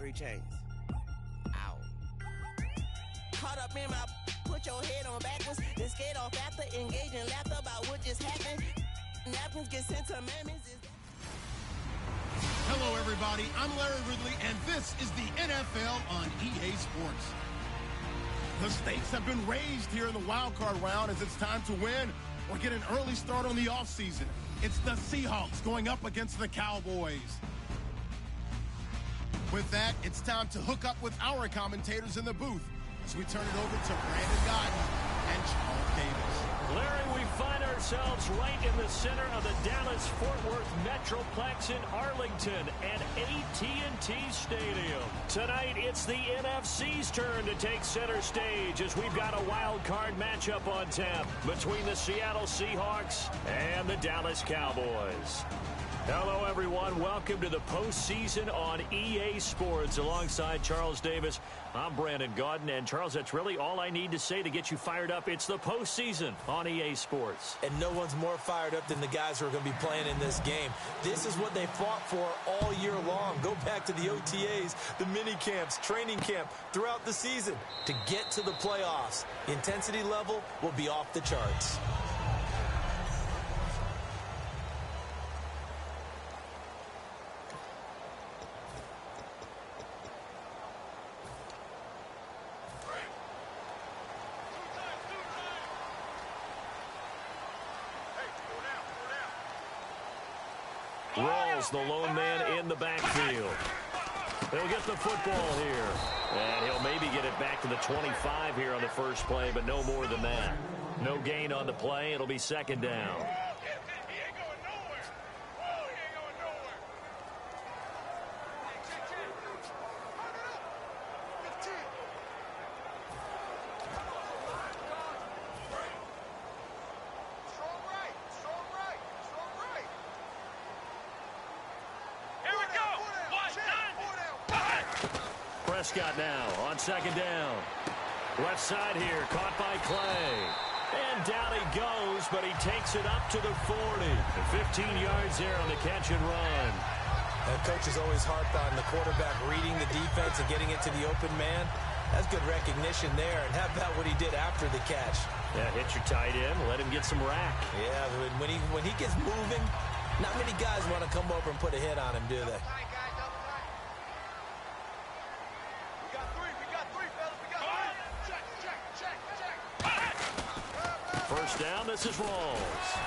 3 chains. Ow. Caught up in my, put your head on backwards, then skate off after, engage in laughter about what just happened. Napkins get sent to mammies. Hello, everybody. I'm Larry Ridley, and this is the NFL on EA Sports. The stakes have been raised here in the wild card round as it's time to win or get an early start on the offseason. It's the Seahawks going up against the Cowboys. With that, it's time to hook up with our commentators in the booth as we turn it over to Brandon Godden and Charles Davis. Larry, we find ourselves right in the center of the Dallas-Fort Worth Metroplex in Arlington at AT&T Stadium. Tonight, it's the NFC's turn to take center stage as we've got a wild card matchup on tap between the Seattle Seahawks and the Dallas Cowboys. Hello, everyone. Welcome to the postseason on EA Sports. Alongside Charles Davis, I'm Brandon Gaudin. And, Charles, that's really all I need to say to get you fired up. It's the postseason on EA Sports. And no one's more fired up than the guys who are going to be playing in this game. This is what they fought for all year long. Go back to the OTAs, the mini camps, training camp, throughout the season to get to the playoffs. The intensity level will be off the charts. Rawls, the lone man in the backfield. He'll get the football here. And he'll maybe get it back to the 25 here on the first play, but no more than that. No gain on the play. It'll be second down. Prescott now on second down. Left side here, caught by Clay. And down he goes, but he takes it up to the 40. 15 yards there on the catch and run. The coach is always harped on the quarterback reading the defense and getting it to the open man. That's good recognition there. And how about what he did after the catch? Yeah, hit your tight end, let him get some rack. Yeah, when he gets moving, not many guys want to come over and put a hit on him, do they? First down, this is Rawls.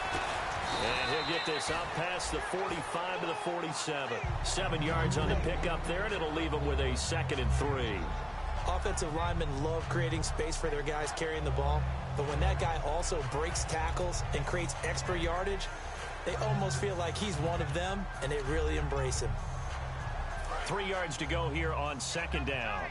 And he'll get this out past the 45 to the 47. 7 yards on the pickup there, and it'll leave him with a 2nd and 3. Offensive linemen love creating space for their guys carrying the ball. But when that guy also breaks tackles and creates extra yardage, they almost feel like he's one of them, and they really embrace him. 3 yards to go here on second down.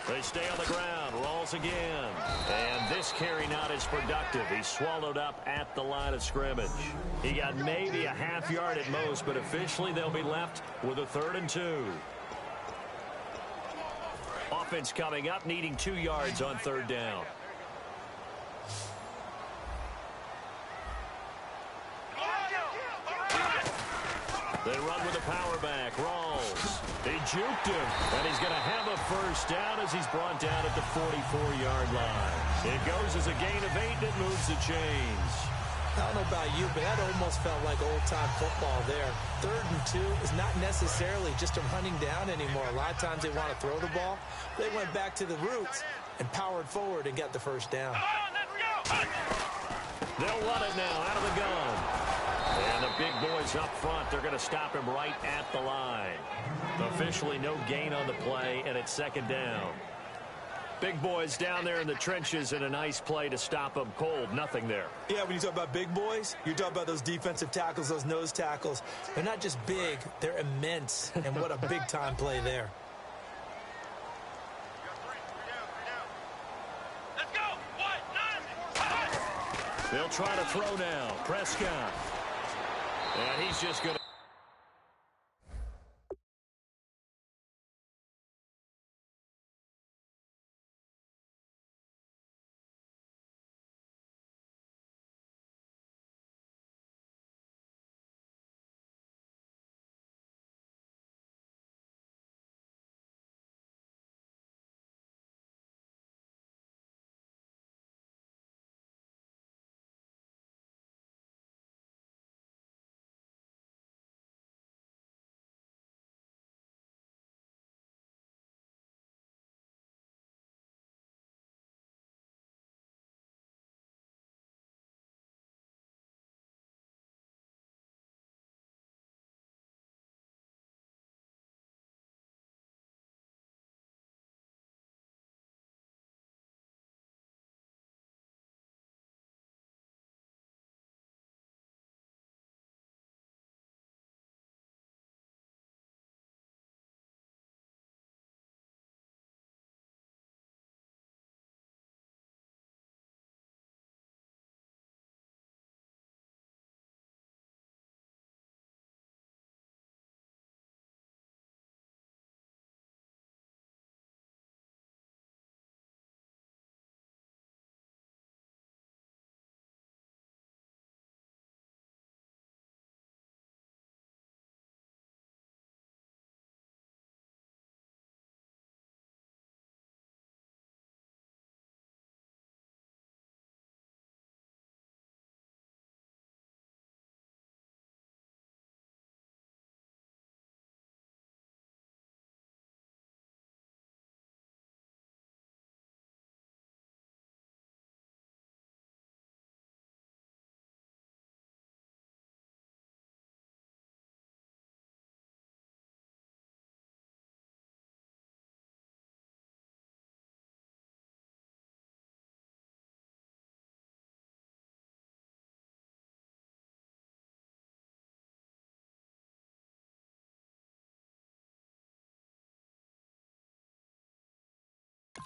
They stay on the ground. Rawls again. And this carry not as productive. He's swallowed up at the line of scrimmage. He got maybe a half yard at most, but officially they'll be left with a 3rd and 2. Offense coming up, needing 2 yards on 3rd down. They run with the power back. Rawls. He juked him, and he's going to have a first down as he's brought down at the 44-yard line. It goes as a gain of 8, and it moves the chains. I don't know about you, but that almost felt like old-time football there. 3rd and 2 is not necessarily just a running down anymore. A lot of times they want to throw the ball. They went back to the roots and powered forward and got the first down. They'll run it now out of the gun. And the big boys up front, they're going to stop him right at the line. Officially no gain on the play, and it's 2nd down. Big boys down there in the trenches, and a nice play to stop them cold. Nothing there. Yeah, when you talk about big boys, you're talking about those defensive tackles, those nose tackles. They're not just big, they're immense. And what a big-time play there. They'll try to throw now. Prescott. And he's just going to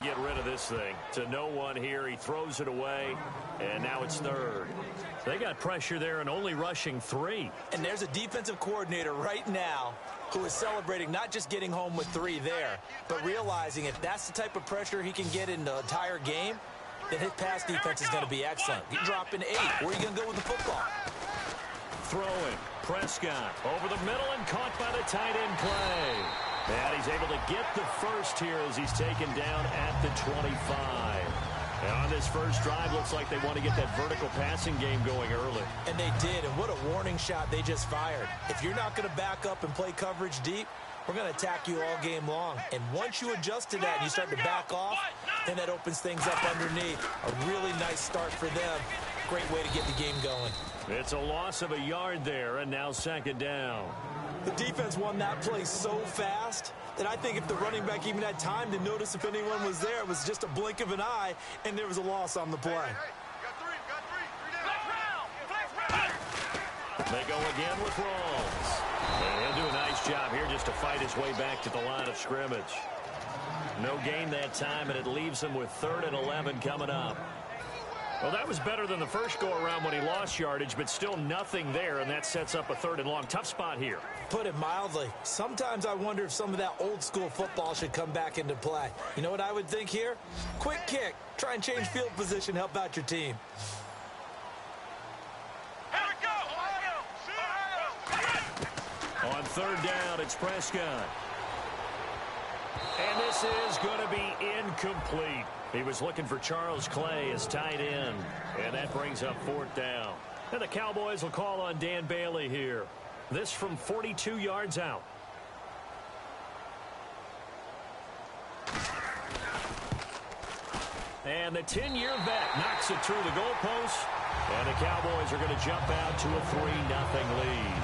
Get rid of this thing. To no one here. He throws it away, and now it's third. They got pressure there and only rushing 3. And there's a defensive coordinator right now who is celebrating not just getting home with 3 there, but realizing if that's the type of pressure he can get in the entire game, then his pass defense is going to be excellent. You're dropping 8. Where are you going to go with the football? Throwing. Prescott over the middle and caught by the tight end play. And he's able to get the first here as he's taken down at the 25. And on this first drive, looks like they want to get that vertical passing game going early. And they did, and what a warning shot they just fired. If you're not going to back up and play coverage deep, we're going to attack you all game long. And once you adjust to that and you start to back off, then that opens things up underneath. A really nice start for them. Great way to get the game going. It's a loss of a yard there, and now second down. The defense won that play so fast that I think if the running back even had time to notice if anyone was there, it was just a blink of an eye, and there was a loss on the play. They go again with Rawls. And he'll do a nice job here just to fight his way back to the line of scrimmage. No gain that time, and it leaves him with 3rd and 11 coming up. Well, that was better than the first go-around when he lost yardage, but still nothing there, and that sets up a 3rd and long. Tough spot here. Put it mildly. Sometimes I wonder if some of that old-school football should come back into play. You know what I would think here? Quick kick. Try and change field position. Help out your team. On 3rd down, it's Prescott. And this is going to be incomplete. He was looking for Charles Clay as tight end. And that brings up 4th down. And the Cowboys will call on Dan Bailey here. This from 42 yards out. And the 10-year vet knocks it through the goalpost. And the Cowboys are going to jump out to a 3-0 lead.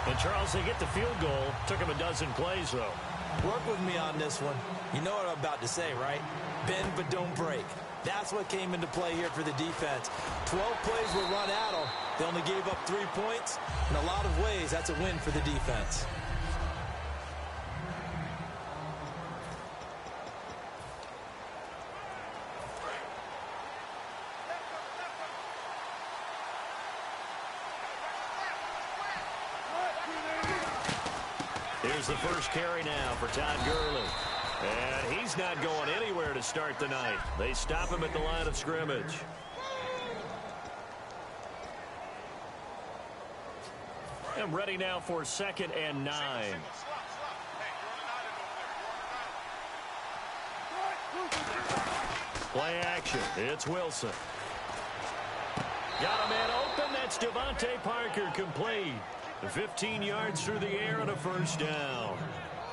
And, Charles, they get the field goal. Took them a dozen plays, though. Work with me on this one. You know what I'm about to say, right? Bend but don't break. That's what came into play here for the defense. 12 plays were run at them. They only gave up 3 points. In a lot of ways, that's a win for the defense. Here's the first carry now for Todd Gurley. And he's not going anywhere to start the night. They stop him at the line of scrimmage. And ready now for 2nd and 9. Play action. It's Wilson. Got a man open. That's Devontae Parker complete. 15 yards through the air and a 1st down.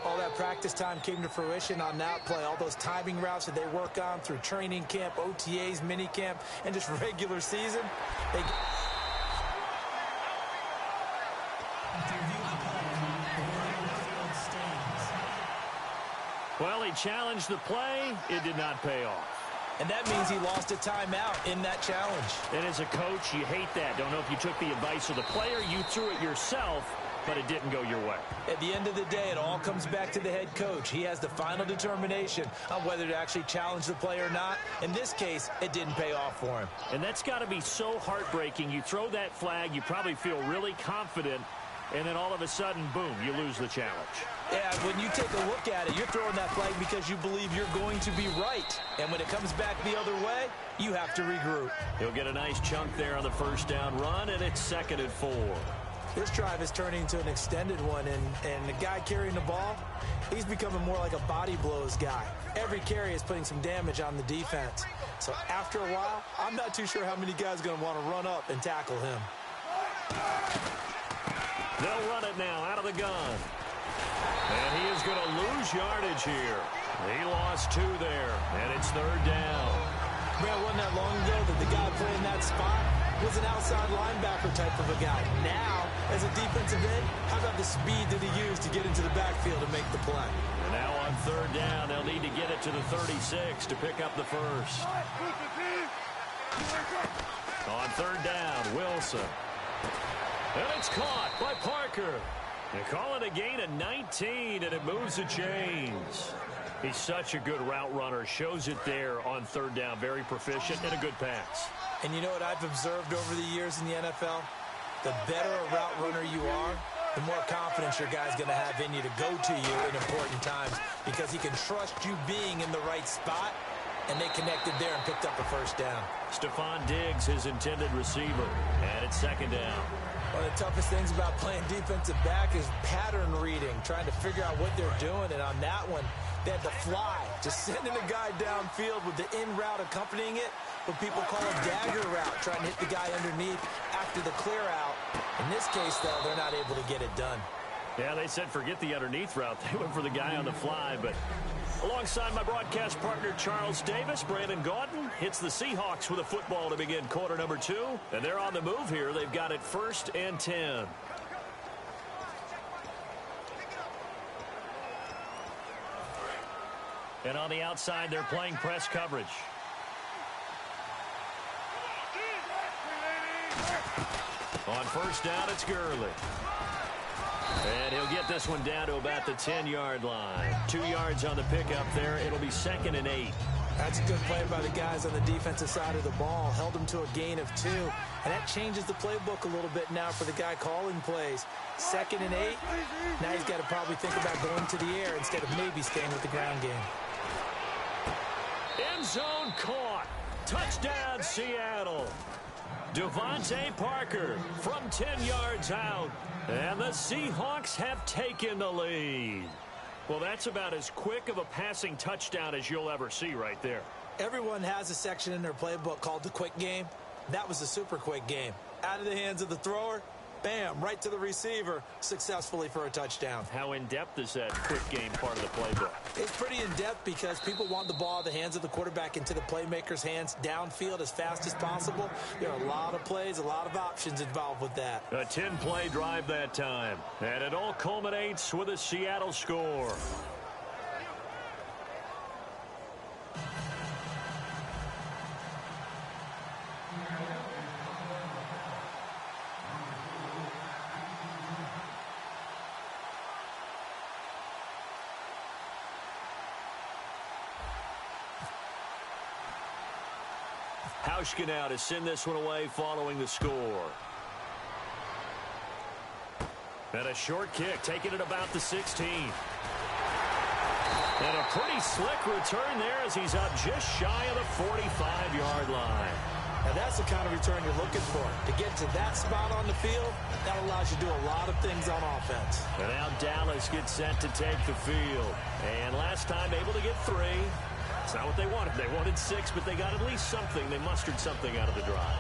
All that practice time came to fruition on that play. All those timing routes that they work on through training camp, OTAs, minicamp, and just regular season. Well, he challenged the play. It did not pay off. And that means he lost a timeout in that challenge. And as a coach, you hate that. Don't know if you took the advice of the player. You threw it yourself, but it didn't go your way. At the end of the day, it all comes back to the head coach. He has the final determination on whether to actually challenge the play or not. In this case, it didn't pay off for him. And that's got to be so heartbreaking. You throw that flag, you probably feel really confident, and then all of a sudden, boom, you lose the challenge. Yeah, when you take a look at it, you're throwing that flag because you believe you're going to be right. And when it comes back the other way, you have to regroup. He'll get a nice chunk there on the 1st down run, and it's 2nd and 4. This drive is turning into an extended one, and the guy carrying the ball, he's becoming more like a body blows guy. Every carry is putting some damage on the defense. So after a while, I'm not too sure how many guys are going to want to run up and tackle him. They'll run it now out of the gun. And he is going to lose yardage here. He lost 2 there, and it's 3rd down. Man, it wasn't that long ago that the guy playing that spot was an outside linebacker type of a guy. Now, as a defensive end, how about the speed that he used to get into the backfield and make the play? And now on 3rd down, they'll need to get it to the 36 to pick up the first. On 3rd down, Wilson. And it's caught by Parker. They call it a gain of 19, and it moves the chains. He's such a good route runner. Shows it there on third down. Very proficient and a good pass. And you know what I've observed over the years in the NFL? The better a route runner you are, the more confidence your guy's going to have in you to go to you in important times because he can trust you being in the right spot, and they connected there and picked up a first down. Stephon Diggs, his intended receiver, and it's second down. One of the toughest things about playing defensive back is pattern reading, trying to figure out what they're doing, and on that one, they had to fly, just sending a guy downfield with the in route accompanying it, what people call a dagger route, trying to hit the guy underneath after the clear out. In this case, though, they're not able to get it done. Yeah, they said forget the underneath route. They went for the guy on the fly, but alongside my broadcast partner, Charles Davis, Brandon Gaudin hits the Seahawks with a football to begin quarter number 2, and they're on the move here. They've got it 1st and 10. And on the outside, they're playing press coverage. On first down, it's Gurley. And he'll get this one down to about the 10-yard line. 2 yards on the pickup there. It'll be 2nd and 8. That's a good play by the guys on the defensive side of the ball. Held him to a gain of 2. And that changes the playbook a little bit now for the guy calling plays. 2nd and 8. Now he's got to probably think about going to the air instead of maybe staying with the ground game. End zone caught. Touchdown, Seattle. Devontae Parker from 10 yards out. And the Seahawks have taken the lead. Well, that's about as quick of a passing touchdown as you'll ever see right there. Everyone has a section in their playbook called the quick game. That was a super quick game. Out of the hands of the thrower, bam, right to the receiver, successfully for a touchdown. How in-depth is that quick game part of the playbook? It's pretty in-depth because people want the ball out of the hands of the quarterback into the playmaker's hands downfield as fast as possible. There are a lot of plays, a lot of options involved with that. A 10-play drive that time. And it all culminates with a Seattle score. Hauschka now to send this one away following the score. And a short kick, taking it about the 16. And a pretty slick return there as he's up just shy of the 45-yard line. Now that's the kind of return you're looking for. To get to that spot on the field, that allows you to do a lot of things on offense. And now Dallas gets set to take the field. And last time able to get 3. It's not what they wanted. They wanted 6, but they got at least something. They mustered something out of the drive.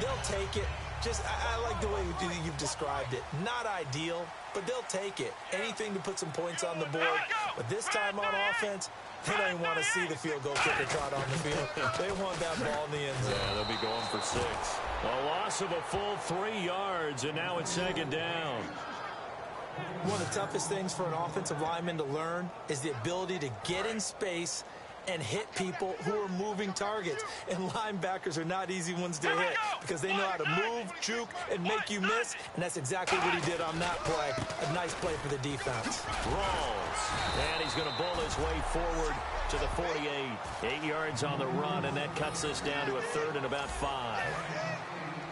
They'll take it. I like the way you've described it. Not ideal, but they'll take it. Anything to put some points on the board. But this time on offense, they don't even want to see the field goal kicker trot on the field. They want that ball in the end zone. Yeah, they'll be going for 6. A loss of a full 3 yards, and now it's 2nd down. One of the toughest things for an offensive lineman to learn is the ability to get in space and hit people who are moving targets. And linebackers are not easy ones to hit because they know how to move, juke, and make you miss. And that's exactly what he did on that play. A nice play for the defense. Rolls. And he's going to bull his way forward to the 48. 8 yards on the run, and that cuts this down to a 3rd and about 5.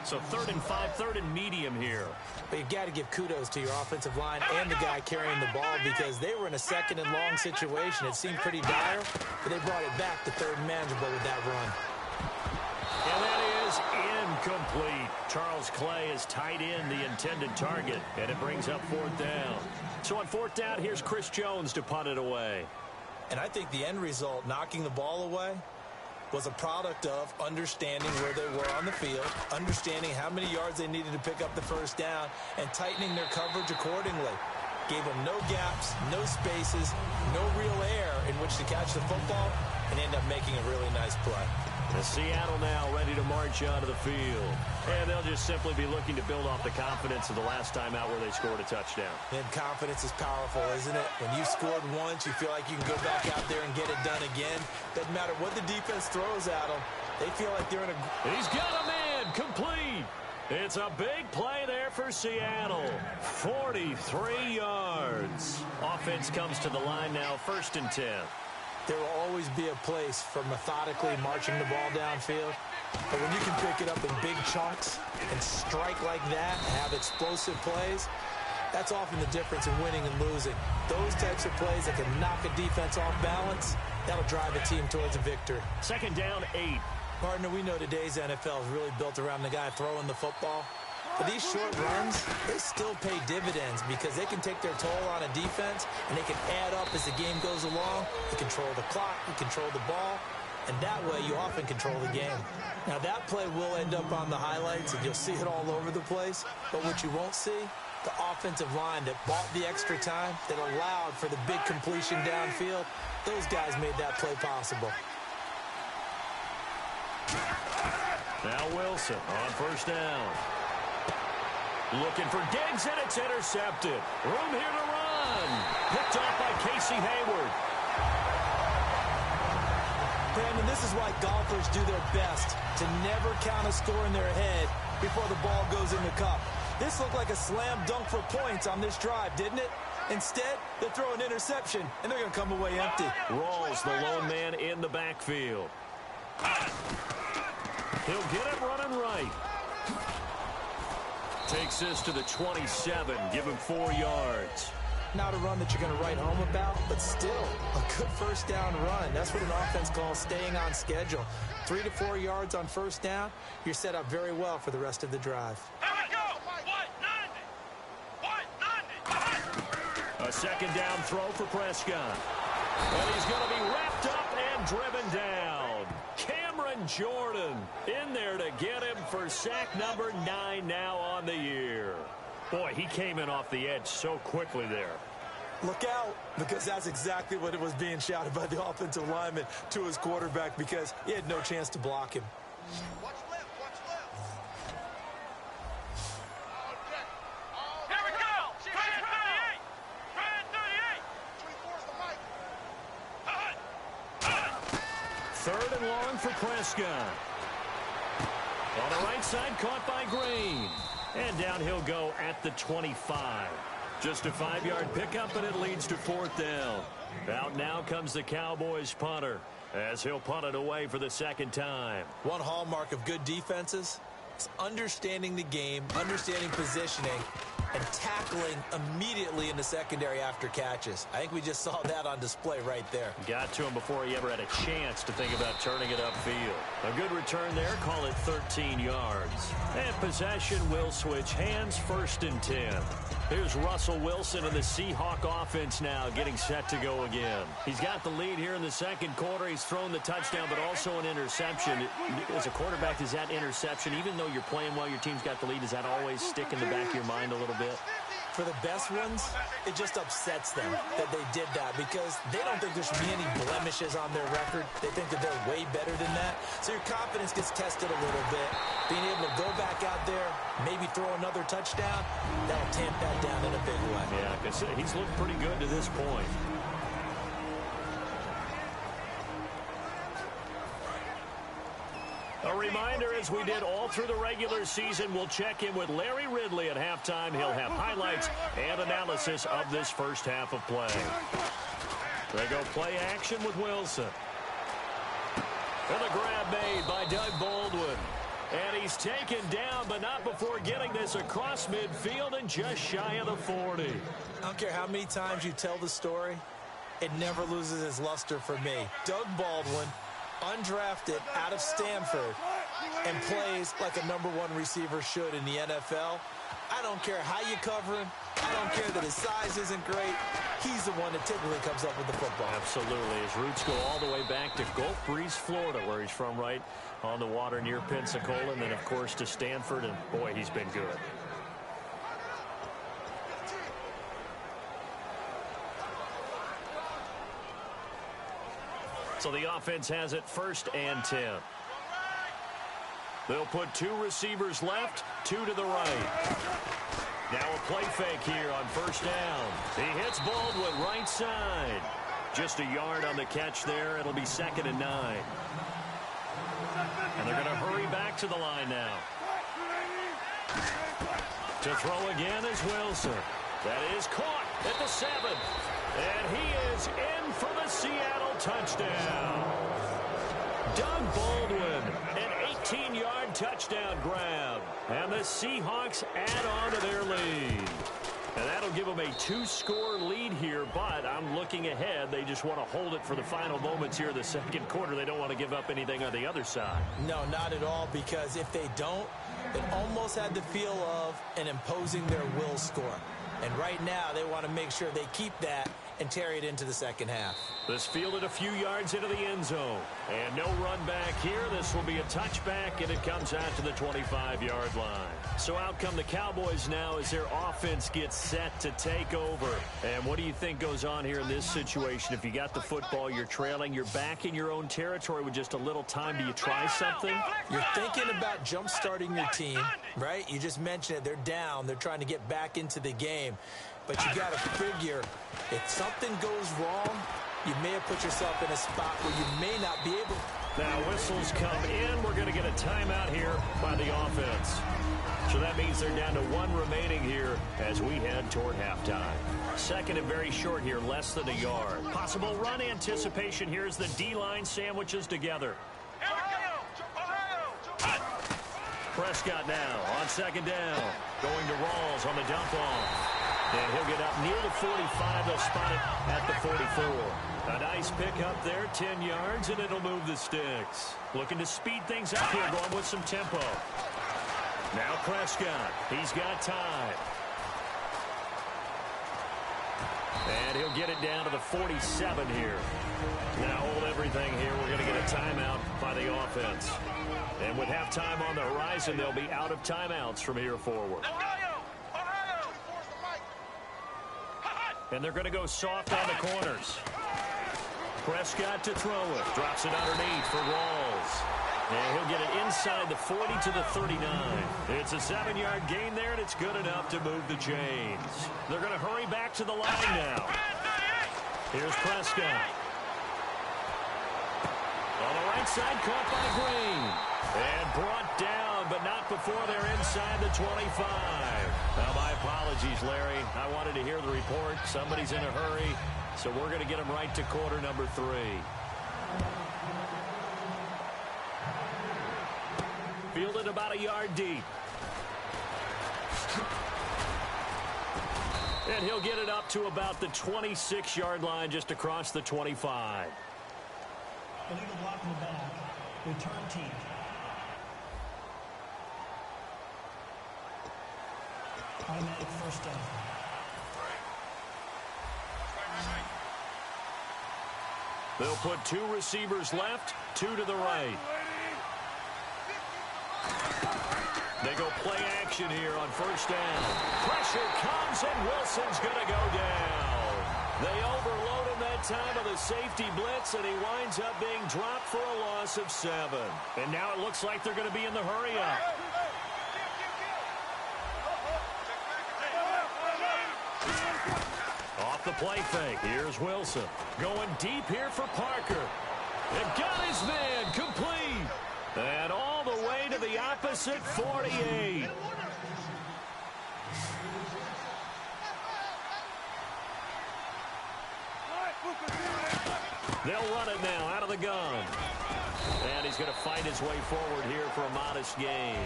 So 3rd and 5, 3rd and medium here. But you've got to give kudos to your offensive line and the guy carrying the ball because they were in a 2nd and long situation. It seemed pretty dire, but they brought it back to 3rd and manageable with that run. And that is incomplete. Charles Clay has tied in the intended target, and it brings up 4th down. So on 4th down, here's Chris Jones to punt it away. And I think the end result, knocking the ball away, was a product of understanding where they were on the field, understanding how many yards they needed to pick up the 1st down, and tightening their coverage accordingly. Gave them no gaps, no spaces, no real air in which to catch the football, and end up making a really nice play. The Seattle now ready to march onto the field. And they'll just simply be looking to build off the confidence of the last time out where they scored a touchdown. And confidence is powerful, isn't it? When you scored once, you feel like you can go back out there and get it done again. Doesn't matter what the defense throws at them. They feel like they're in a... He's got a man complete. It's a big play there there for Seattle. 43 yards. Offense comes to the line now, 1st and 10. There will always be a place for methodically marching the ball downfield. But when you can pick it up in big chunks and strike like that and have explosive plays, that's often the difference in winning and losing. Those types of plays that can knock a defense off balance, that'll drive a team towards a victory. 2nd down, 8. Partner, we know today's NFL is really built around the guy throwing the football. But these short runs, they still pay dividends because they can take their toll on a defense and they can add up as the game goes along. You control the clock, you control the ball, and that way you often control the game. Now that play will end up on the highlights and you'll see it all over the place. But what you won't see, the offensive line that bought the extra time, that allowed for the big completion downfield, those guys made that play possible. Now Wilson on 1st down. Looking for Diggs, and it's intercepted. Room here to run. Picked off by Casey Hayward. Brandon, this is why golfers do their best to never count a score in their head before the ball goes in the cup. This looked like a slam dunk for points on this drive, didn't it? Instead, they throw an interception, and they're going to come away empty. Rawls, the lone man in the backfield. He'll get it running right. Takes this to the 27. Give him 4 yards. Not a run that you're going to write home about, but still a good 1st down run. That's what an offense calls staying on schedule. 3 to 4 yards on 1st down. You're set up very well for the rest of the drive. Here we go. 190. A 2nd down throw for Prescott. And he's going to be wrapped up and driven down. Cameron Jordan in there to get him for sack number 9 now on the year. Boy, he came in off the edge so quickly there. Look out, because that's exactly what it was being shouted by the offensive lineman to his quarterback because he had no chance to block him. Watch left, watch left. Here we go. Try at 38. Try at 38. 3rd and long for Prescott. On the right side, caught by Green. And down he'll go at the 25. Just a 5-yard pickup, and it leads to 4th down. Out now comes the Cowboys punter as he'll punt it away for the 2nd time. One hallmark of good defenses is understanding the game, understanding positioning, and tackling immediately in the secondary after catches. I think we just saw that on display right there. Got to him before he ever had a chance to think about turning it upfield. A good return there, call it 13 yards. And possession will switch hands, 1st and 10. Here's Russell Wilson and the Seahawk offense now getting set to go again. He's got the lead here in the 2nd quarter. He's thrown the touchdown, but also an interception. As a quarterback, does that interception, even though you're playing well, your team's got the lead, does that always stick in the back of your mind a little bit? For the best ones, it just upsets them that they did that because they don't think there should be any blemishes on their record. They think that they're way better than that. So your confidence gets tested a little bit. Being able to go back out there, maybe throw another touchdown, that'll tamp that down in a big way. Yeah, because he's looked pretty good to this point. A reminder, as we did all through the regular season, we'll check in with Larry Ridley at halftime. He'll have highlights and analysis of this 1st half of play. They go play action with Wilson. And the grab made by Doug Baldwin. And he's taken down, but not before getting this across midfield and just shy of the 40. I don't care how many times you tell the story, it never loses its luster for me. Doug Baldwin, undrafted out of Stanford, and plays like a #1 receiver should in the NFL. I don't care how you cover him. I don't care that his size isn't great. He's the one that typically comes up with the football. Absolutely. His roots go all the way back to Gulf Breeze, Florida, where he's from, right on the water near Pensacola, and then, of course, to Stanford, and, boy, he's been good. So the offense has it 1st and 10. They'll put 2 receivers left, 2 to the right. Now a play fake here on 1st down. He hits Baldwin right side. Just a yard on the catch there. It'll be 2nd and 9. And they're going to hurry back to the line now. To throw again is Wilson. That is caught at the 7. And he is in for the Seattle touchdown. Doug Baldwin, an 18-yard touchdown grab. And the Seahawks add on to their lead. And that'll give them a 2-score lead here, but I'm looking ahead. They just want to hold it for the final moments here in the second quarter. They don't want to give up anything on the other side. No, not at all, because if they don't, it almost had the feel of an imposing their will score. And right now, they want to make sure they keep that and carry it into the second half. This fielded a few yards into the end zone. And no run back here. This will be a touchback, and it comes out to the 25-yard line. So out come the Cowboys now as their offense gets set to take over. And what do you think goes on here in this situation? If you got the football, you're trailing, you're back in your own territory with just a little time. Do you try something? You're thinking about jump-starting your team, right? You just mentioned it. They're down. They're trying to get back into the game. But you got to figure, if something goes wrong, you may have put yourself in a spot where you may not be able. Now whistles come in. We're going to get a timeout here by the offense. So that means they're down to 1 remaining here as we head toward halftime. Second and very short here, less than a yard. Possible run anticipation here as the D-line sandwiches together. Prescott now on second down. Going to Rawls on the dump off. And he'll get up near the 45. They'll spot it at the 44. A nice pick up there, 10 yards, and it'll move the sticks. Looking to speed things up here, going with some tempo. Now Prescott. He's got time. And he'll get it down to the 47 here. Now hold everything here. We're going to get a timeout by the offense. And with halftime on the horizon, they'll be out of timeouts from here forward. And they're going to go soft on the corners. Prescott to throw it. Drops it underneath for Rawls. And he'll get it inside the 40 to the 39. It's a 7-yard gain there, and it's good enough to move the chains. They're going to hurry back to the line now. Here's Prescott. On the right side, caught by Green. And brought down, but not before they're inside the 25. Now, my apologies, Larry. I wanted to hear the report. Somebody's in a hurry, so we're going to get him right to quarter number 3. Fielded about a yard deep. And he'll get it up to about the 26-yard line, just across the 25. Illegal block in the back. Return team. Automatic first down. They'll put 2 receivers left, 2 to the right. They go play action here on first down. Pressure comes, and Wilson's going to go down. They overload him that time of the safety blitz, and he winds up being dropped for a loss of 7. And now it looks like they're going to be in the hurry-up. Off the play fake. Here's Wilson. Going deep here for Parker. And got his man complete. And all the way to the opposite 48. They'll run it now out of the gun. And he's going to fight his way forward here for a modest gain.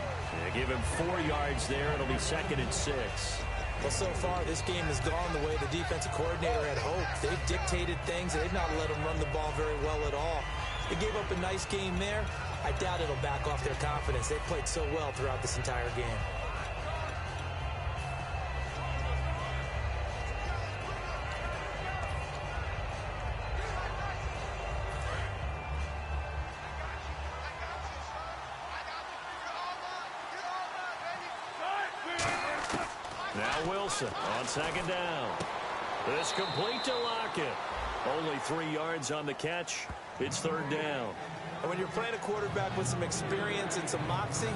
They give him 4 yards there. It'll be 2nd and 6. Well, so far, this game has gone the way the defensive coordinator had hoped. They've dictated things. They've not let them run the ball very well at all. They gave up a nice game there. I doubt it'll back off their confidence. They played so well throughout this entire game. Now Wilson on second down. This complete to Lockett. Only 3 yards on the catch. It's 3rd down. And when you're playing a quarterback with some experience and some moxie,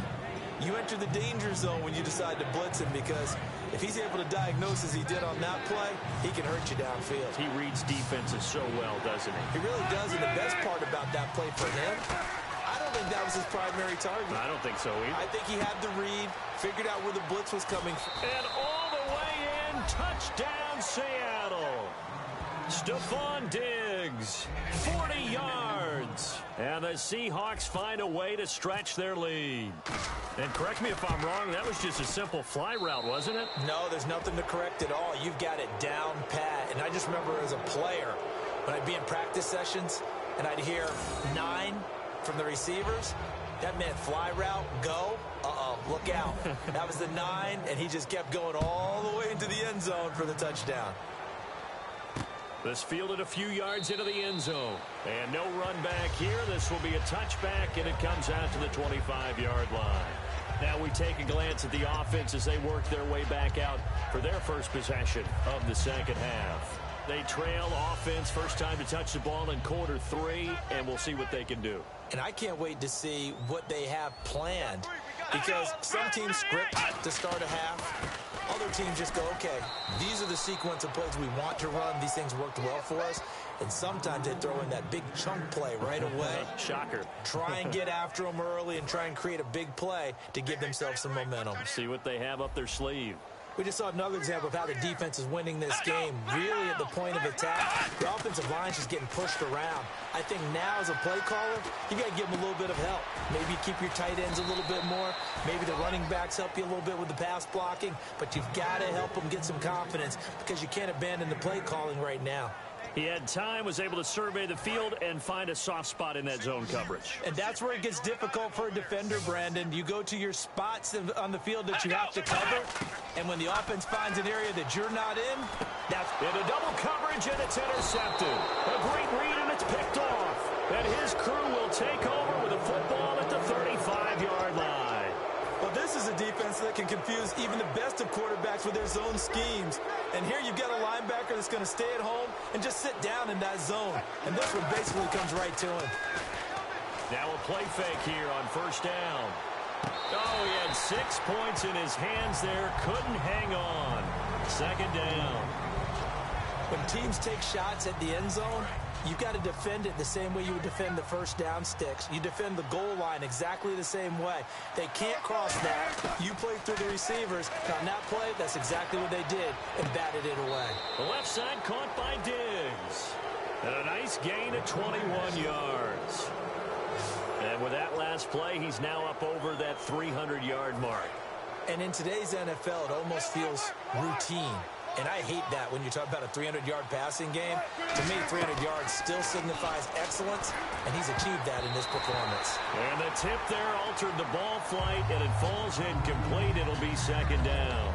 you enter the danger zone when you decide to blitz him, because if he's able to diagnose as he did on that play, he can hurt you downfield. He reads defenses so well, doesn't he? He really does, and the best part about that play for him, I don't don't think that was his primary target. I don't think so either. I think he had the read, figured out where the blitz was coming from. And all the way in, touchdown Seattle. Stephon Diggs, 40 yards. And the Seahawks find a way to stretch their lead. And correct me if I'm wrong, that was just a simple fly route, wasn't it? No, there's nothing to correct at all. You've got it down pat. And I just remember as a player, when I'd be in practice sessions and I'd hear 9 from the receivers, that meant fly route, go, look out. That was the 9, and he just kept going all the way into the end zone for the touchdown. This fielded a few yards into the end zone. And no run back here. This will be a touchback, and it comes out to the 25-yard line. Now we take a glance at the offense as they work their way back out for their first possession of the second half. They trail offense, first time to touch the ball in quarter 3, and we'll see what they can do. And I can't wait to see what they have planned, because some teams script to start a half. Other teams just go, okay, these are the sequence of plays we want to run. These things worked well for us. And sometimes they throw in that big chunk play right away. Shocker. Try and get after them early and try and create a big play to give themselves some momentum. See what they have up their sleeve. We just saw another example of how the defense is winning this game. Really at the point of attack, the offensive line's just getting pushed around. I think now as a play caller, you got to give them a little bit of help. Maybe you keep your tight ends a little bit more. Maybe the running backs help you a little bit with the pass blocking. But you've got to help them get some confidence, because you can't abandon the play calling right now. He had time, was able to survey the field and find a soft spot in that zone coverage. And that's where it gets difficult for a defender, Brandon. You go to your spots on the field that you have to cover, and when the offense finds an area that you're not in, that's into double coverage, and it's intercepted. A great read, and it's picked off. And his crew will take over with a football at the 35-yard line. Well, this is a defense that can confuse even the best of quarterbacks with their zone schemes. And here you've got a linebacker that's going to stay at home and just sit down in that zone. And this one basically comes right to him. Now a play fake here on first down. Oh, he had 6 points in his hands there. Couldn't hang on. Second down. When teams take shots at the end zone, you've got to defend it the same way you would defend the first down sticks. You defend the goal line exactly the same way. They can't cross that. You play through the receivers. On that play, that's exactly what they did, and batted it away. The left side caught by Diggs. And a nice gain of 21 yards. And with that last play, he's now up over that 300-yard mark. And in today's NFL, it almost feels routine. And I hate that when you talk about a 300-yard passing game. To me, 300 yards still signifies excellence, and he's achieved that in this performance. And the tip there altered the ball flight, and it falls incomplete. It'll be second down.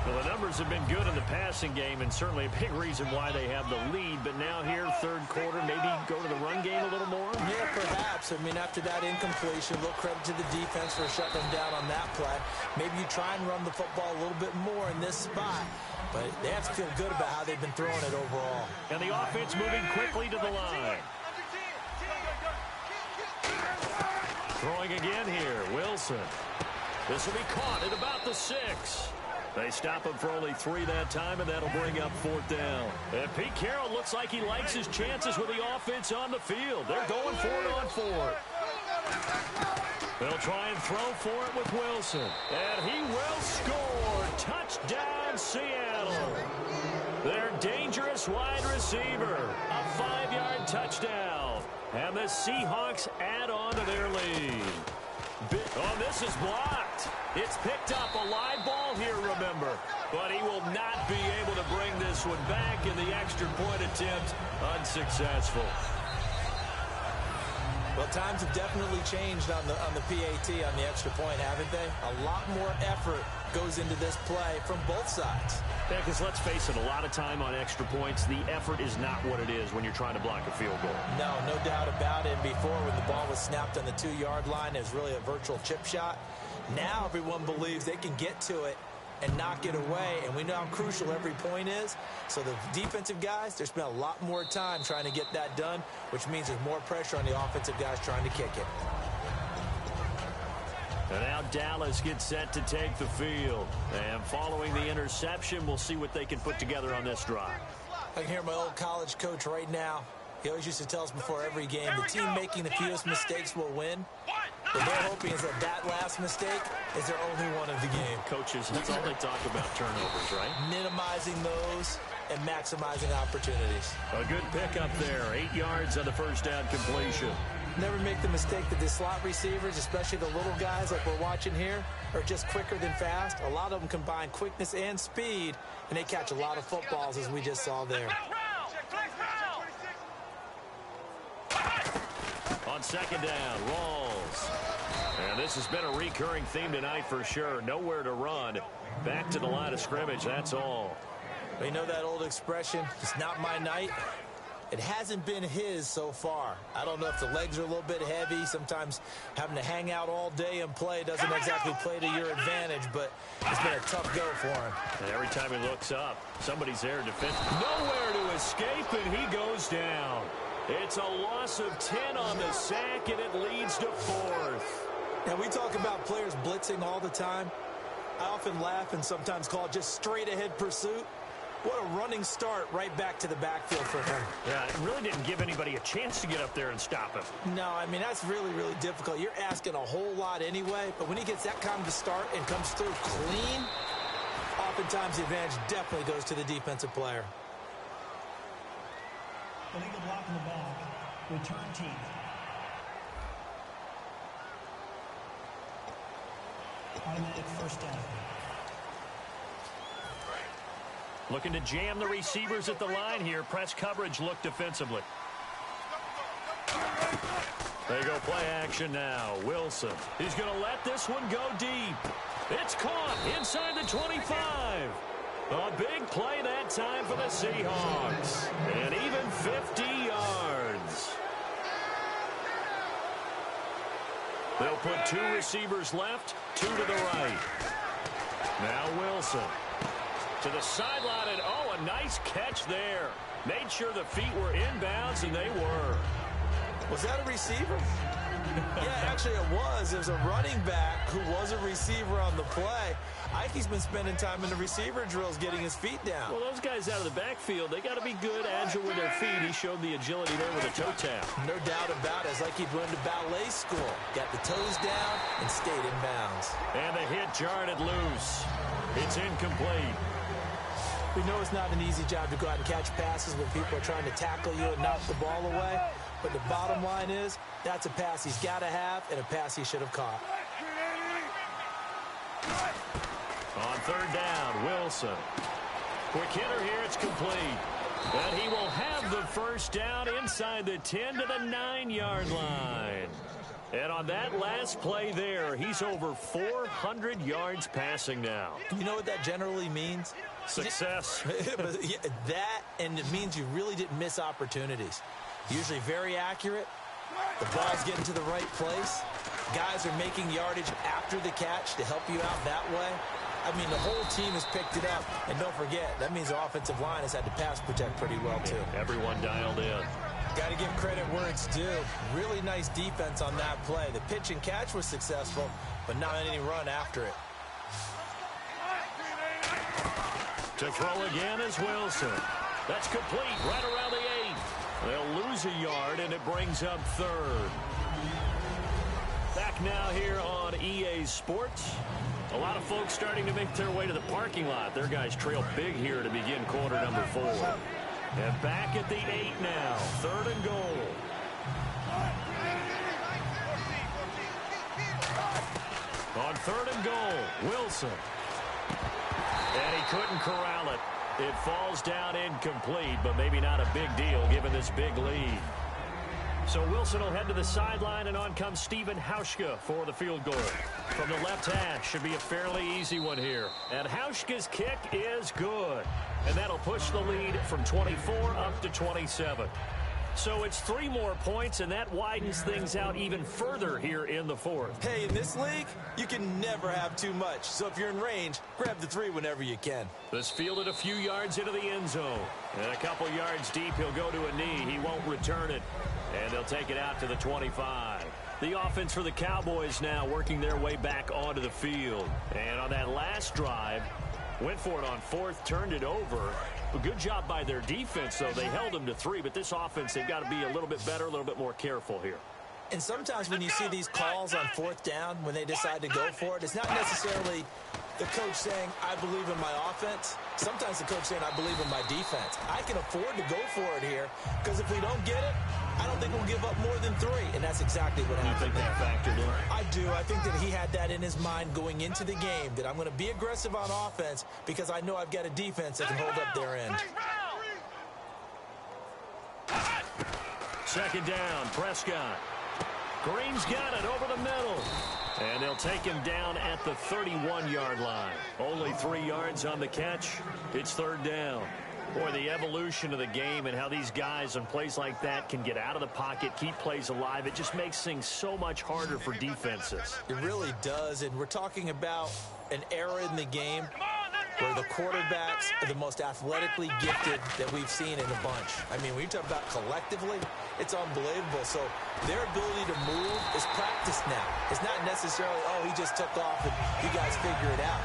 Well, the numbers have been good in the passing game, and certainly a big reason why they have the lead. But now here, third quarter, maybe go to the run game a little more? Yeah, perhaps. I mean, after that incompletion, a little credit to the defense for shutting them down on that play. Maybe you try and run the football a little bit more in this spot. But they have to feel good about how they've been throwing it overall. And the offense moving quickly to the line. Throwing again here, Wilson. This will be caught at about the 6. They stop him for only 3 that time, and that'll bring up fourth down. And Pete Carroll looks like he likes his chances with the offense on the field. They're going for it on 4. They'll try and throw for it with Wilson. And he will score. Touchdown, Seattle. Their dangerous wide receiver. A 5-yard touchdown. And the Seahawks add on to their lead. Oh, this is blocked. It's picked up, a live ball here, remember. But he will not be able to bring this one back, in the extra point attempt unsuccessful. Well, times have definitely changed on the PAT, on the extra point, haven't they? A lot more effort goes into this play from both sides. Yeah, because let's face it, a lot of time on extra points, the effort is not what it is when you're trying to block a field goal. No doubt about it. And before, when the ball was snapped on the 2-yard line, it was really a virtual chip shot. Now everyone believes they can get to it and knock it away, and we know how crucial every point is. So the defensive guys, they spent a lot more time trying to get that done, which means there's more pressure on the offensive guys trying to kick it. And now Dallas gets set to take the field. And following the interception, we'll see what they can put together on this drive. I can hear my old college coach right now. He always used to tell us before every game, the team making the fewest mistakes will win. What they're hoping is that last mistake is their only one of the game. Coaches, that's all they talk about, turnovers, right? Minimizing those and maximizing opportunities. A good pickup there. 8 yards on the first down completion. Never make the mistake that the slot receivers, especially the little guys like we're watching here, are just quicker than fast. A lot of them combine quickness and speed, and they catch a lot of footballs, as we just saw there. On second down, Rawls. And this has been a recurring theme tonight for sure. Nowhere to run. Back to the line of scrimmage, that's all. You know that old expression, it's not my night? It hasn't been his so far. I don't know if the legs are a little bit heavy. Sometimes having to hang out all day and play doesn't exactly play to your advantage, but it's been a tough go for him. And every time he looks up, somebody's there to defend. Nowhere to escape, and he goes down. It's a loss of 10 on the sack, and it leads to 4th. Now, we talk about players blitzing all the time. I often laugh and sometimes call it just straight-ahead pursuit. What a running start right back to the backfield for him. Yeah, it really didn't give anybody a chance to get up there and stop him. No, I mean, that's really, really difficult. You're asking a whole lot anyway, but when he gets that kind of a start and comes through clean, oftentimes the advantage definitely goes to the defensive player. Illegal block in the back. Return team. Automatic first down. Looking to jam the receivers at the line here. Press coverage look defensively. There you go, play action now. Wilson. He's going to let this one go deep. It's caught inside the 25. A big play that time for the Seahawks. And even 50 yards. They'll put 2 receivers left, 2 to the right. Now Wilson. To the sideline, and oh, a nice catch there. Made sure the feet were inbounds, and they were. Was that a receiver? Yeah, actually it was. It was a running back who was a receiver on the play. I think he's been spending time in the receiver drills getting his feet down. Well, those guys out of the backfield, they got to be good, agile with their feet. He showed the agility there with a toe tap. No doubt about it. It's like he'd went to ballet school. Got the toes down and stayed in bounds. And the hit jarred it loose. It's incomplete. We know it's not an easy job to go out and catch passes when people are trying to tackle you and knock the ball away. But the bottom line is, that's a pass he's got to have and a pass he should have caught. On third down, Wilson. Quick hitter here, it's complete. And he will have the first down inside the 10 to the 9-yard line. And on that last play there, he's over 400 yards passing now. You know what that generally means? Success. That, and it means you really didn't miss opportunities. Usually very accurate. The ball's getting to the right place. Guys are making yardage after the catch to help you out that way. I mean, the whole team has picked it up. And don't forget, that means the offensive line has had to pass protect pretty well, too. Everyone dialed in. Got to give credit where it's due. Really nice defense on that play. The pitch and catch was successful, but not any run after it. To throw again is Wilson. That's complete right around the 8. They'll lose a yard, and it brings up third. Back now here on EA Sports. A lot of folks starting to make their way to the parking lot. Their guys trail big here to begin quarter number 4. And back at the 8 now. Third and goal. On third and goal, Wilson. And he couldn't corral it. It falls down incomplete, but maybe not a big deal given this big lead. So Wilson will head to the sideline, and on comes Steven Hauschka for the field goal. From the left hash, should be a fairly easy one here. And Hauschka's kick is good. And that'll push the lead from 24 up to 27. So it's 3 more points, and that widens things out even further here in the 4th. Hey, in this league, you can never have too much. So if you're in range, grab the 3 whenever you can. This fielded a few yards into the end zone. And a couple yards deep, he'll go to a knee. He won't return it. And they'll take it out to the 25. The offense for the Cowboys now working their way back onto the field. And on that last drive, Went for it on fourth, turned it over. A good job by their defense, though. They held them to 3, but this offense, they've got to be a little bit better, a little bit more careful here. And sometimes when you see these calls on fourth down, when they decide to go for it, it's not necessarily the coach saying, I believe in my offense. Sometimes the coach saying, I believe in my defense. I can afford to go for it here because if we don't get it, I don't think we'll give up more than 3. And that's exactly what happened. You think that factored in? I do. I think that he had that in his mind going into the game, that I'm going to be aggressive on offense because I know I've got a defense that can hold up their end. Second down, Prescott. Green's got it over the middle. And they'll take him down at the 31-yard line. Only 3 yards on the catch. It's third down. Boy, the evolution of the game and how these guys on plays like that can get out of the pocket, keep plays alive, it just makes things so much harder for defenses. It really does, and we're talking about an era in the game where the quarterbacks are the most athletically gifted that we've seen in a bunch. I mean, when you talk about collectively, it's unbelievable. So their ability to move is practiced now. It's not necessarily, oh, he just took off and you guys figure it out.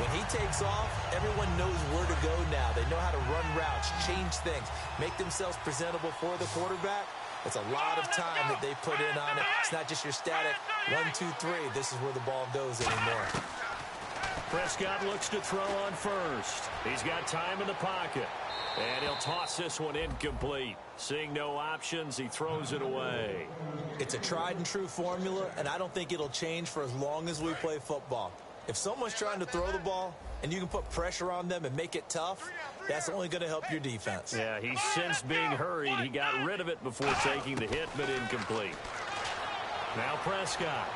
When he takes off, everyone knows where to go now. They know how to run routes, change things, make themselves presentable for the quarterback. It's a lot of time that they put in on it. It's not just your static 1, 2, 3. This is where the ball goes anymore. Prescott looks to throw on first. He's got time in the pocket. And he'll toss this one incomplete. Seeing no options, he throws it away. It's a tried and true formula, and I don't think it'll change for as long as we play football. If someone's trying to throw the ball and you can put pressure on them and make it tough, that's only going to help your defense. Yeah, he sensed being hurried. He got rid of it before taking the hit, but incomplete. Now Prescott.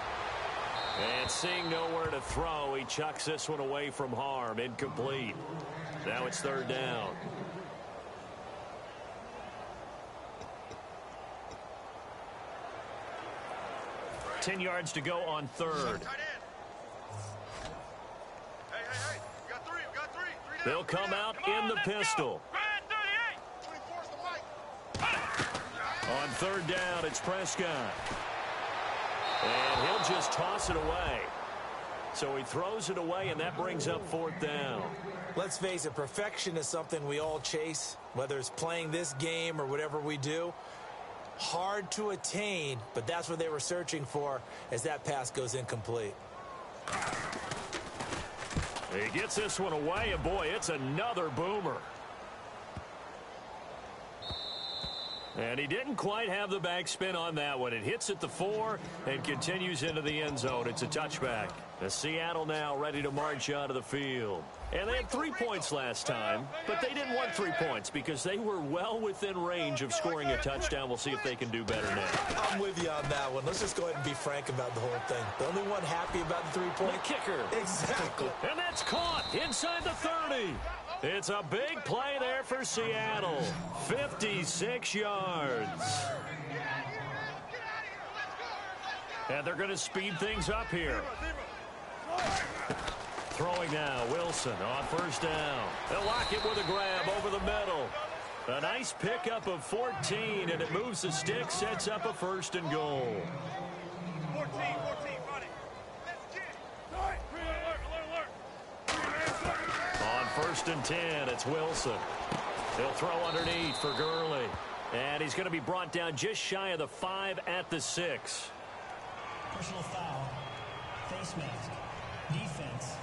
And seeing nowhere to throw, he chucks this one away from harm. Incomplete. Now it's third down. Ten yards to go on third. They'll come out in the pistol. On third down, it's Prescott. And he'll just toss it away. So he throws it away, and that brings up fourth down. Let's face it, perfection is something we all chase, whether it's playing this game or whatever we do. Hard to attain, but that's what they were searching for as that pass goes incomplete. He gets this one away, and boy, it's another boomer. And he didn't quite have the backspin on that one. It hits at the 4 and continues into the end zone. It's a touchback. The Seattle now ready to march out of the field. And they had 3 points last time, but they didn't want 3 points because they were well within range of scoring a touchdown. We'll see if they can do better now. I'm with you on that one. Let's just go ahead and be frank about the whole thing. The only one happy about the 3-point. The kicker. Exactly. And that's caught inside the 30. It's a big play there for Seattle. 56 yards. And they're going to speed things up here. Throwing now, Wilson on first down. They'll lock it with a grab over the middle. A nice pickup of 14, and it moves the stick, sets up a first and goal. 14, run it. Let's get it. Alert. On first and 10, it's Wilson. He'll throw underneath for Gurley. And he's going to be brought down just shy of the 5 at the 6. Personal foul. Face mask. Defense.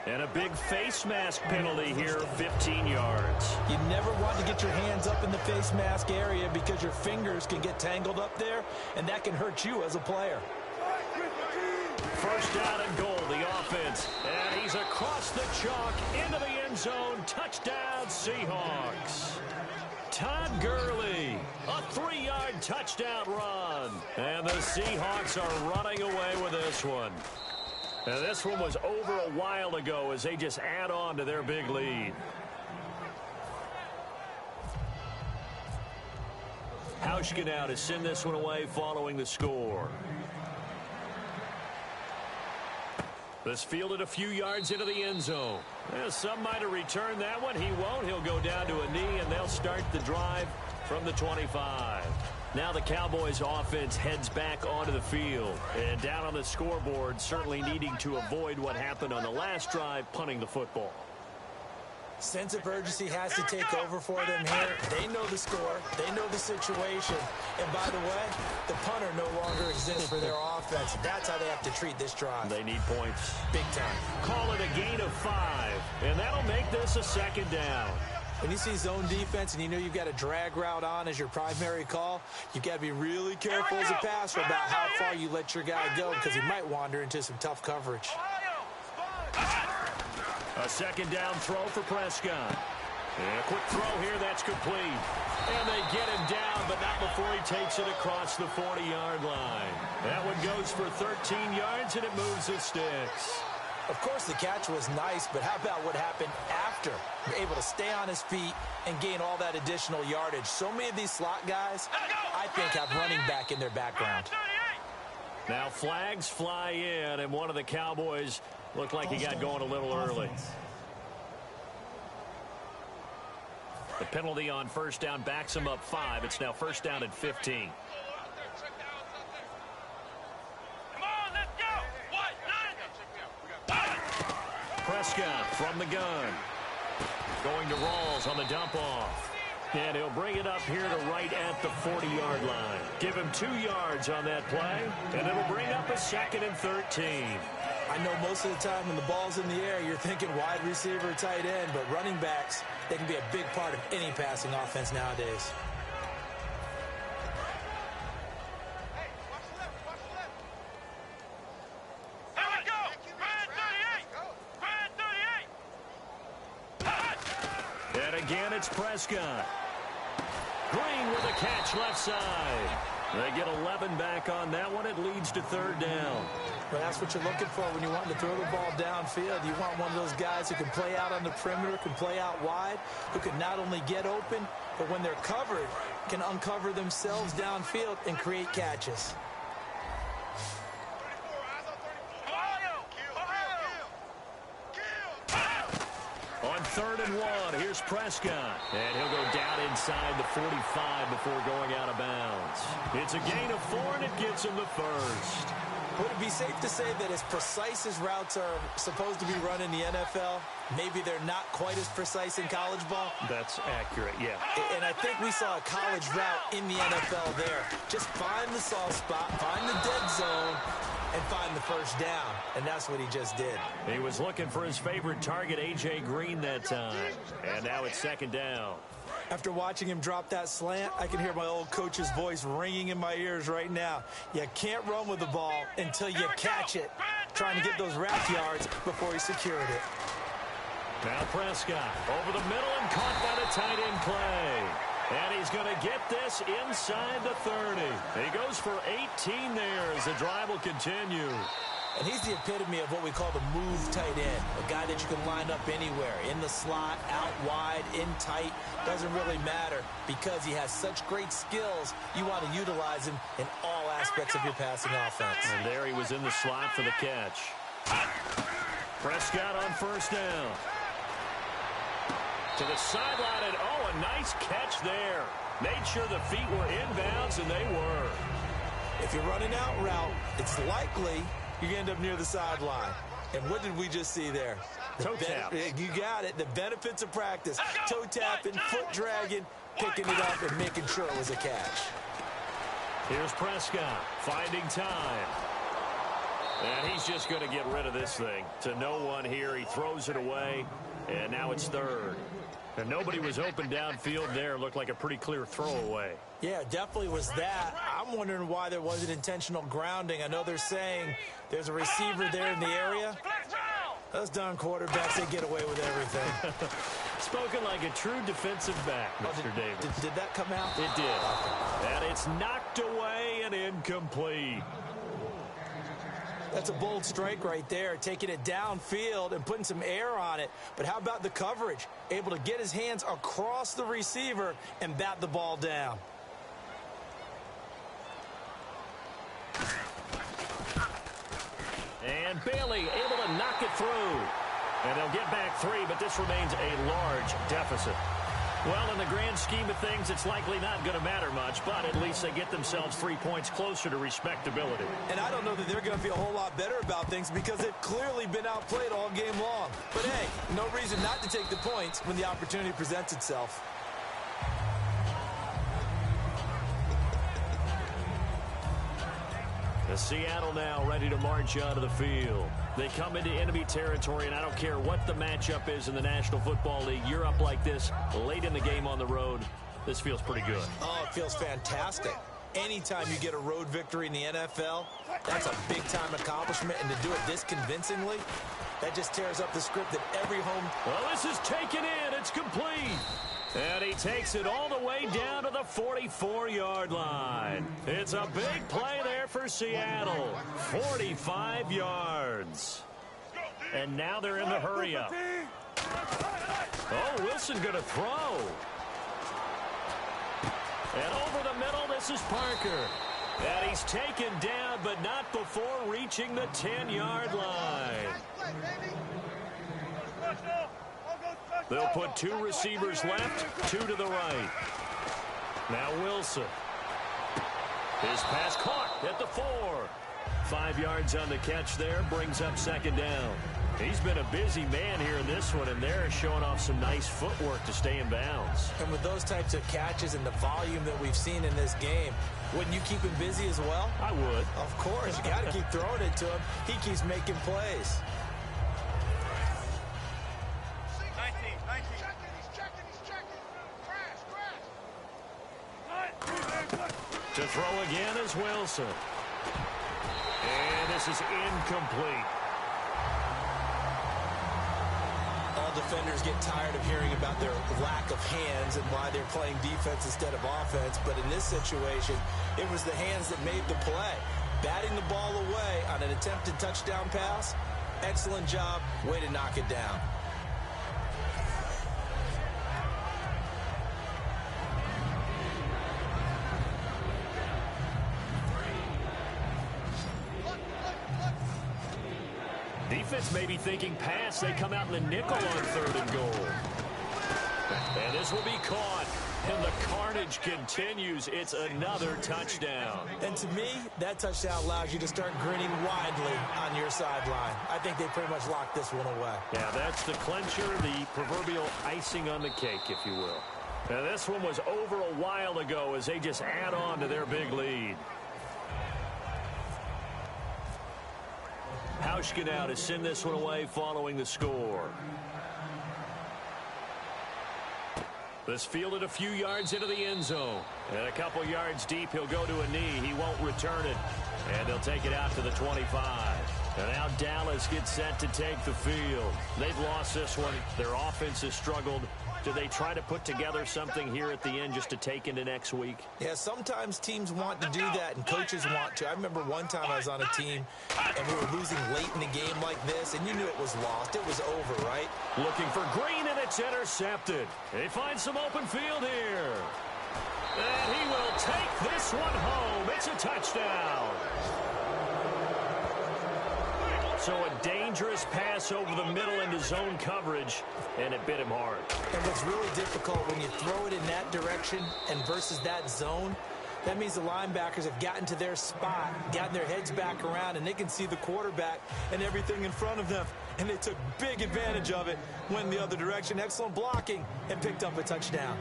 And a big face mask penalty here, 15 yards. You never want to get your hands up in the face mask area because your fingers can get tangled up there, and that can hurt you as a player. First down and goal, the offense. And he's across the chalk into the end zone. Touchdown, Seahawks. Todd Gurley, a 3-yard touchdown run. And the Seahawks are running away with this one. And this one was over a while ago as they just add on to their big lead. Hauschka now to send this one away following the score. This fielded a few yards into the end zone. Some might have returned that one. He won't. He'll go down to a knee, and they'll start the drive from the 25. Now the Cowboys offense heads back onto the field. And down on the scoreboard, certainly needing to avoid what happened on the last drive, punting the football. Sense of urgency has to take over for them here. They know the score. They know the situation. And by the way, the punter no longer exists for their offense. That's how they have to treat this drive. They need points. Big time. Call it a gain of 5. And that'll make this a second down. When you see zone defense and you know you've got a drag route on as your primary call, you've got to be really careful as a passer about how far you let your guy go because he might wander into some tough coverage. A second down throw for Prescott. And a quick throw here, that's complete. And they get him down, but not before he takes it across the 40-yard line. That one goes for 13 yards, and it moves the sticks. Of course, the catch was nice, but how about what happened after? You're able to stay on his feet and gain all that additional yardage. So many of these slot guys, I think, have running back in their background. Now flags fly in, and one of the Cowboys looked like he got going a little early. The penalty on first down backs him up 5. It's now first down and 15. Prescott from the gun. Going to Rawls on the dump-off. And he'll bring it up here to right at the 40-yard line. Give him 2 yards on that play, and it'll bring up a second and 13. I know most of the time when the ball's in the air, you're thinking wide receiver, tight end, but running backs, they can be a big part of any passing offense nowadays. Again, it's Prescott. Green with a catch left side. They get 11 back on that one. It leads to third down. Well, that's what you're looking for when you want to throw the ball downfield. You want one of those guys who can play out on the perimeter, can play out wide, who can not only get open, but when they're covered, can uncover themselves downfield and create catches. On 3rd and 1, here's Prescott. And he'll go down inside the 45 before going out of bounds. It's a gain of 4, and it gets him the first. Would it be safe to say that as precise as routes are supposed to be run in the NFL, maybe they're not quite as precise in college ball? That's accurate, yeah. And I think we saw a college route in the NFL there. Just find the soft spot, find the dead zone, and find the first down. And that's what he just did. He was looking for his favorite target, A.J. Green, that time. And now it's second down. After watching him drop that slant, I can hear my old coach's voice ringing in my ears right now. You can't run with the ball until you catch it. Trying to get those wrap yards before he secured it. Now Prescott over the middle and caught by the tight end Clay. And he's going to get this inside the 30. He goes for 18 there as the drive will continue. And he's the epitome of what we call the move tight end. A guy that you can line up anywhere. In the slot, out wide, in tight. Doesn't really matter because he has such great skills. You want to utilize him in all aspects of your passing offense. And there he was in the slot for the catch. Prescott on first down. To the sideline, and a nice catch there. Made sure the feet were inbounds, and they were. If you're running out route, it's likely you're going to end up near the sideline. And what did we just see there? Toe tap. You got it. The benefits of practice. Toe tapping, foot dragging, picking it up, and making sure it was a catch. Here's Prescott finding time. And he's just going to get rid of this thing. To no one here. He throws it away, and now it's third. And nobody was open downfield there. Looked like a pretty clear throwaway. Yeah, definitely was that. I'm wondering why there wasn't intentional grounding. I know they're saying there's a receiver there in the area. Those darn quarterbacks, they get away with everything. Spoken like a true defensive back, Mr. Davis. Did that come out? It did. And it's knocked away and incomplete. That's a bold strike right there, taking it downfield and putting some air on it. But how about the coverage? Able to get his hands across the receiver and bat the ball down. And Bailey able to knock it through. And they'll get back 3, but this remains a large deficit. Well, in the grand scheme of things, it's likely not going to matter much, but at least they get themselves 3 points closer to respectability. And I don't know that they're going to feel a whole lot better about things because they've clearly been outplayed all game long. But, hey, no reason not to take the points when the opportunity presents itself. The Seattle now ready to march out of the field. They come into enemy territory, and I don't care what the matchup is in the National Football League. You're up like this late in the game on the road. This feels pretty good. Oh, it feels fantastic. Anytime you get a road victory in the NFL, that's a big-time accomplishment. And to do it this convincingly, that just tears up the script that every home... Well, this is taken in. It's complete. And he takes it all the way down to the 44-yard line. It's a big play there for Seattle. 45 yards. And now they're in the hurry-up. Oh, Wilson going to throw. And over the middle, this is Parker. And he's taken down, but not before reaching the 10-yard line. They'll put 2 receivers left, 2 to the right. Now Wilson. His pass caught at the 4. 5 yards on the catch there, brings up second down. He's been a busy man here in this one, and they're showing off some nice footwork to stay in bounds. And with those types of catches and the volume that we've seen in this game, wouldn't you keep him busy as well? I would. Of course. You got to keep throwing it to him. He keeps making plays. To throw again is Wilson. And this is incomplete. All defenders get tired of hearing about their lack of hands and why they're playing defense instead of offense. But in this situation, it was the hands that made the play. Batting the ball away on an attempted touchdown pass. Excellent job. Way to knock it down. Defense may be thinking pass. They come out in the nickel on 3rd and goal. And this will be caught. And the carnage continues. It's another touchdown. And to me, that touchdown allows you to start grinning widely on your sideline. I think they pretty much locked this one away. Yeah, that's the clincher, the proverbial icing on the cake, if you will. Now, this one was over a while ago as they just add on to their big lead. Hauschka now to send this one away following the score. This fielded a few yards into the end zone. And a couple yards deep, he'll go to a knee. He won't return it. And they'll take it out to the 25. And now Dallas gets set to take the field. They've lost this one. Their offense has struggled. Do they try to put together something here at the end just to take into next week? Yeah, sometimes teams want to do that and coaches want to. I remember one time I was on a team and we were losing late in the game like this, and you knew it was lost. It was over, right? Looking for Green, and it's intercepted. They find some open field here. And he will take this one home. It's a touchdown. So a dangerous pass over the middle into zone coverage, and it bit him hard. And what's really difficult when you throw it in that direction and versus that zone, that means the linebackers have gotten to their spot, gotten their heads back around, and they can see the quarterback and everything in front of them. And they took big advantage of it, went the other direction. Excellent blocking, and picked up a touchdown.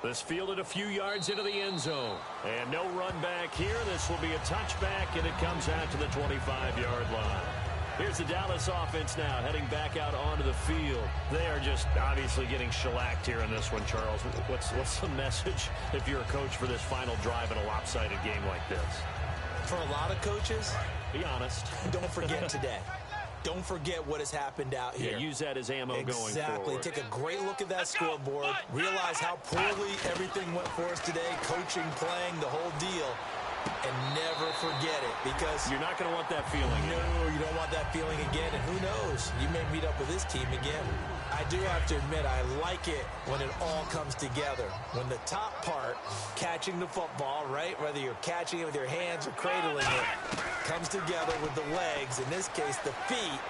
This fielded a few yards into the end zone. And no run back here. This will be a touchback, and it comes out to the 25-yard line. Here's the Dallas offense now heading back out onto the field. They are just obviously getting shellacked here in this one, Charles. What's the message if you're a coach for this final drive in a lopsided game like this? For a lot of coaches, be honest. Don't forget today. Don't forget what has happened out here. Yeah, use that as ammo going forward. Exactly. Take a great look at that scoreboard. Realize how poorly everything went for us today. Coaching, playing, the whole deal. And never forget it, because you're not going to want that feeling. No, you don't want that feeling again. And who knows? You may meet up with this team again. I do have to admit, I like it when it all comes together. When the top part, catching the football, right, whether you're catching it with your hands or cradling it, comes together with the legs, in this case the feet,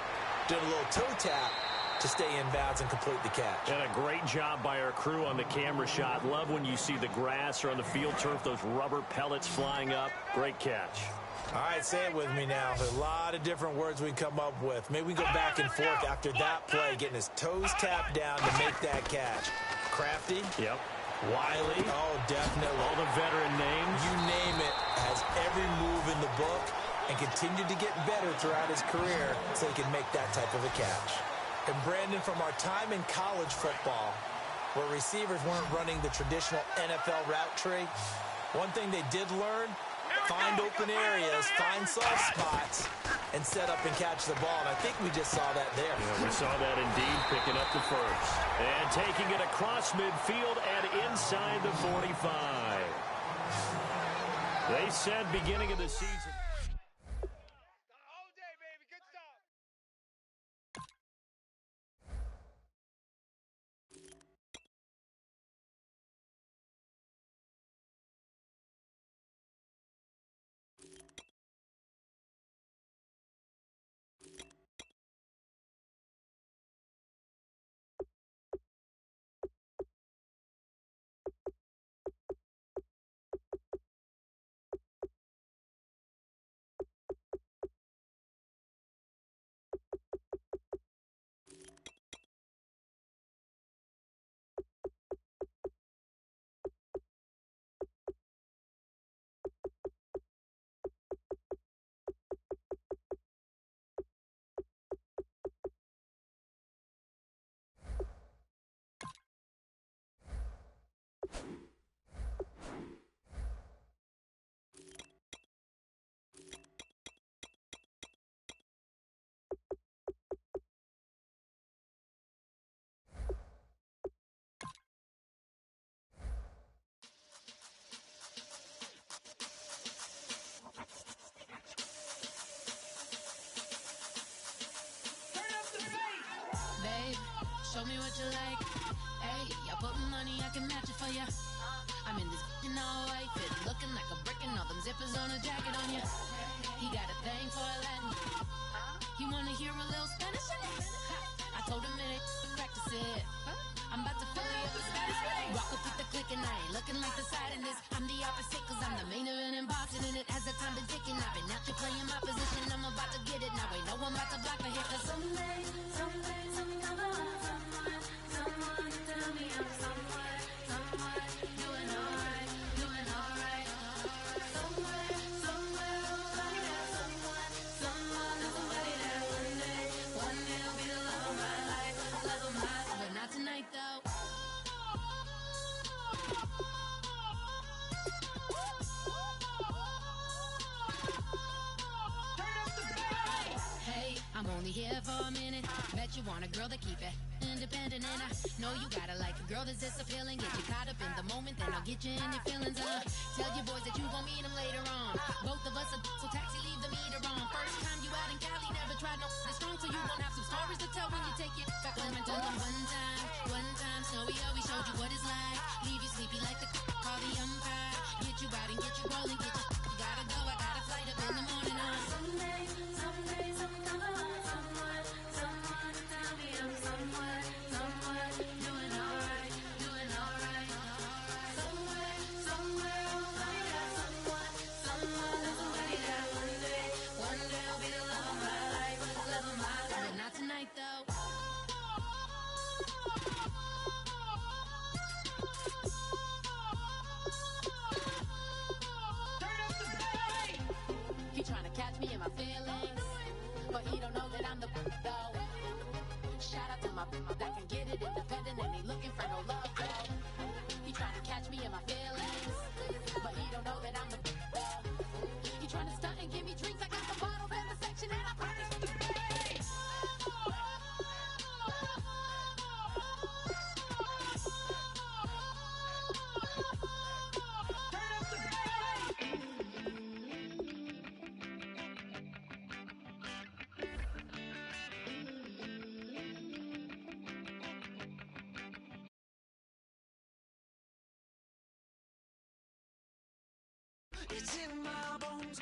doing a little toe tap, to stay inbounds and complete the catch. And a great job by our crew on the camera shot. Love when you see the grass or on the field turf, those rubber pellets flying up. Great catch. All right, say it with me now. There's a lot of different words we can come up with. Maybe we can go back and forth after that play, getting his toes tapped down to make that catch. Crafty. Yep. Wiley. Oh, definitely. All the veteran names. You name it. Has every move in the book and continued to get better throughout his career so he can make that type of a catch. And Brandon, from our time in college football, where receivers weren't running the traditional NFL route tree, one thing they did learn: find open areas, find soft spots, and set up and catch the ball. And I think we just saw that there. Yeah, we saw that indeed, picking up the first. And taking it across midfield and inside the 45. They said beginning of the season. Show me what you like. Hey, I put money, I can match it for ya. I'm in this all white fit, looking like a brick and all them zippers on a jacket on ya. He got a thing for Latin. He wanna hear a little Spanish? I told him it ain't practice it. I'm about to fill you up with Spanish. Rock up with the click and I ain't looking like the side in this. I'm the opposite cause I'm the main event in boxing and it has the time been ticking. I've been out here playing my position, I'm about to get it. Now ain't no one about to block me here cause someday, someone tell me I'm somewhere, doing alright. Somewhere, somebody that somebody that one day will be the love of my life, but not tonight though. Hey, I'm only here for a minute. Bet you want a girl that keep it independent, and I know you gotta like a girl that's this appealing. Get you caught up in the moment, then I'll get you in your feelings. Tell your boys that you gon' meet them later on. Both of us are so taxi, leave the meter on. First time you out in Cali, never tried no strong, so you gon' have some stories to tell when you take it back home and tell them one time, Snowy always showed you what it's like. Leave you sleepy like the call the umpire. Get you out and get you rolling, get you gotta go. I got a flight up in the morning on someday, someone tell me I'm somewhere, doing alright. Somewhere, somebody that one day will be the love of my life, but not tonight though. He trying to catch me in my feelings, but he don't know that I'm the though. Shout out to my that can get it independent and he looking for no love though. He trying to catch me in my feelings, but he don't know that I'm the though. He trying to stunt and give me drinks. I got the bottles in the section and I promise to pay. It's in my bones.